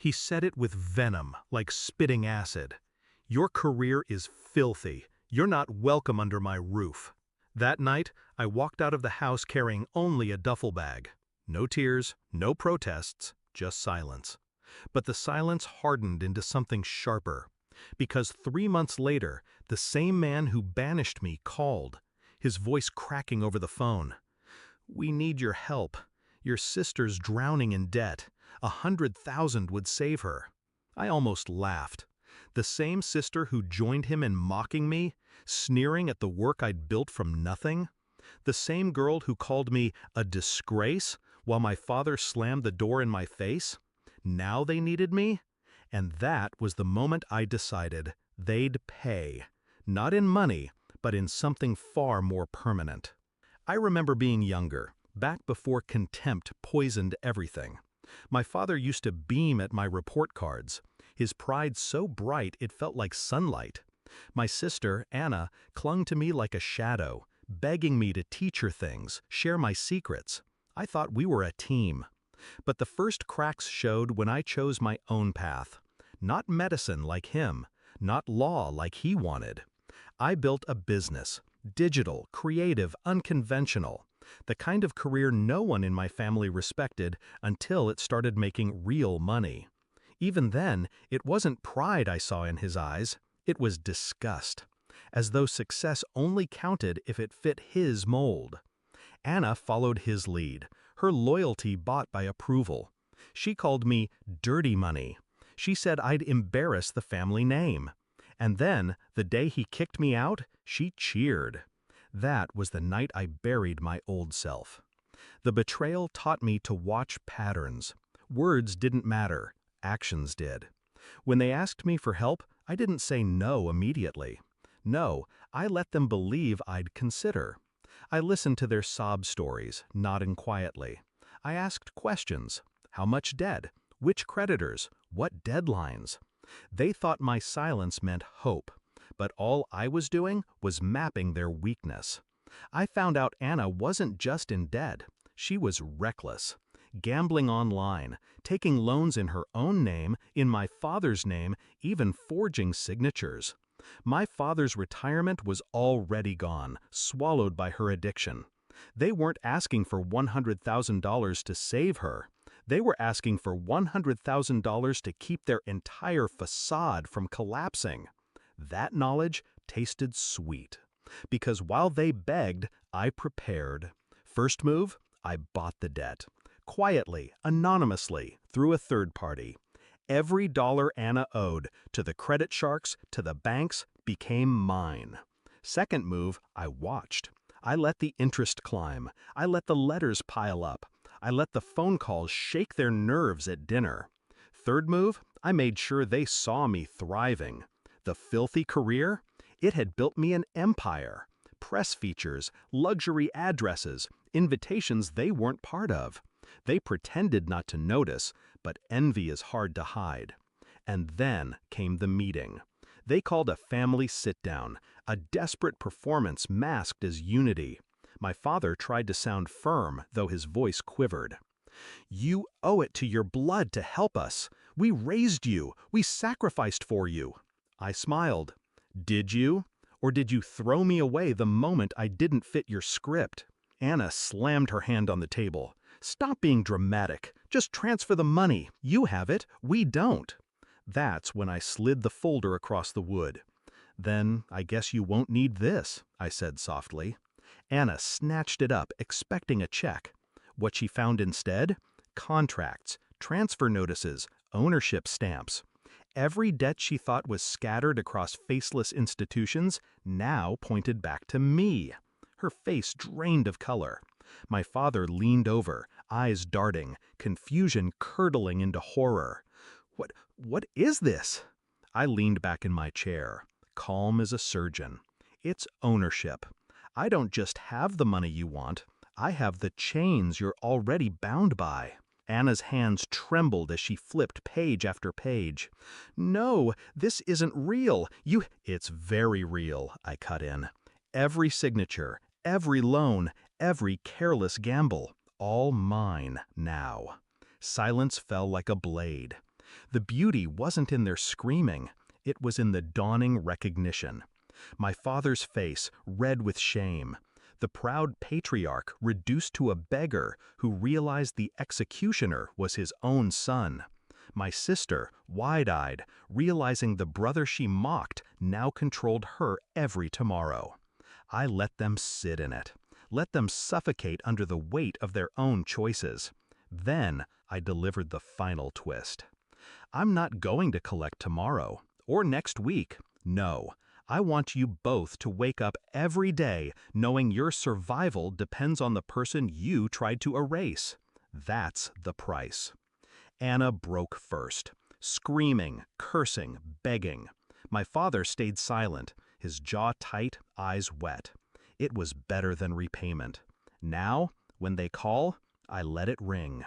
He said it with venom, like spitting acid. "Your career is filthy. You're not welcome under my roof." That night, I walked out of the house carrying only a duffel bag. No tears, no protests, just silence. But the silence hardened into something sharper. Because 3 months later, the same man who banished me called, his voice cracking over the phone. "We need your help. Your sister's drowning in debt. 100,000 would save her." I almost laughed. The same sister who joined him in mocking me, sneering at the work I'd built from nothing. The same girl who called me a disgrace while my father slammed the door in my face. Now they needed me? And that was the moment I decided they'd pay. Not in money, but in something far more permanent. I remember being younger, back before contempt poisoned everything. My father used to beam at my report cards, his pride so bright it felt like sunlight. My sister, Anna, clung to me like a shadow, begging me to teach her things, share my secrets. I thought we were a team. But the first cracks showed when I chose my own path. Not medicine like him, not law like he wanted. I built a business, digital, creative, unconventional. The kind of career no one in my family respected until it started making real money. Even then, it wasn't pride I saw in his eyes, it was disgust, as though success only counted if it fit his mold. Anna followed his lead, her loyalty bought by approval. She called me dirty money. She said I'd embarrass the family name. And then, the day he kicked me out, she cheered. That was the night I buried my old self. The betrayal taught me to watch patterns. Words didn't matter, actions did. When they asked me for help, I didn't say no immediately. No, I let them believe I'd consider. I listened to their sob stories, nodding quietly. I asked questions. How much debt? Which creditors? What deadlines? They thought my silence meant hope, but all I was doing was mapping their weakness. I found out Anna wasn't just in debt. She was reckless. Gambling online, taking loans in her own name, in my father's name, even forging signatures. My father's retirement was already gone, swallowed by her addiction. They weren't asking for $100,000 to save her. They were asking for $100,000 to keep their entire facade from collapsing. That knowledge tasted sweet. Because while they begged, I prepared. First move, I bought the debt. Quietly, anonymously, through a third party. Every dollar Anna owed, to the credit sharks, to the banks, became mine. Second move, I watched. I let the interest climb. I let the letters pile up. I let the phone calls shake their nerves at dinner. Third move, I made sure they saw me thriving. The filthy career? It had built me an empire. Press features, luxury addresses, invitations they weren't part of. They pretended not to notice, but envy is hard to hide. And then came the meeting. They called a family sit-down, a desperate performance masked as unity. My father tried to sound firm, though his voice quivered. "You owe it to your blood to help us. We raised you. We sacrificed for you." I smiled. "Did you? Or did you throw me away the moment I didn't fit your script?" Anna slammed her hand on the table. "Stop being dramatic. Just transfer the money. You have it. We don't." That's when I slid the folder across the wood. "Then I guess you won't need this," I said softly. Anna snatched it up, expecting a check. What she found instead? Contracts, transfer notices, ownership stamps. Every debt she thought was scattered across faceless institutions now pointed back to me. Her face drained of color. My father leaned over, eyes darting, confusion curdling into horror. What is this?" I leaned back in my chair, calm as a surgeon. "It's ownership. I don't just have the money you want. I have the chains you're already bound by." Anna's hands trembled as she flipped page after page. "No, this isn't real. It's very real," I cut in. "Every signature, every loan, every careless gamble, all mine now." Silence fell like a blade. The beauty wasn't in their screaming, it was in the dawning recognition. My father's face, red with shame. The proud patriarch reduced to a beggar who realized the executioner was his own son. My sister, wide-eyed, realizing the brother she mocked now controlled her every tomorrow. I let them sit in it. Let them suffocate under the weight of their own choices. Then I delivered the final twist. I'm not going to collect tomorrow, or next week. No, I want you both to wake up every day knowing your survival depends on the person you tried to erase. That's the price. Anna broke first, screaming, cursing, begging. My father stayed silent, his jaw tight, eyes wet. It was better than repayment. Now, when they call, I let it ring.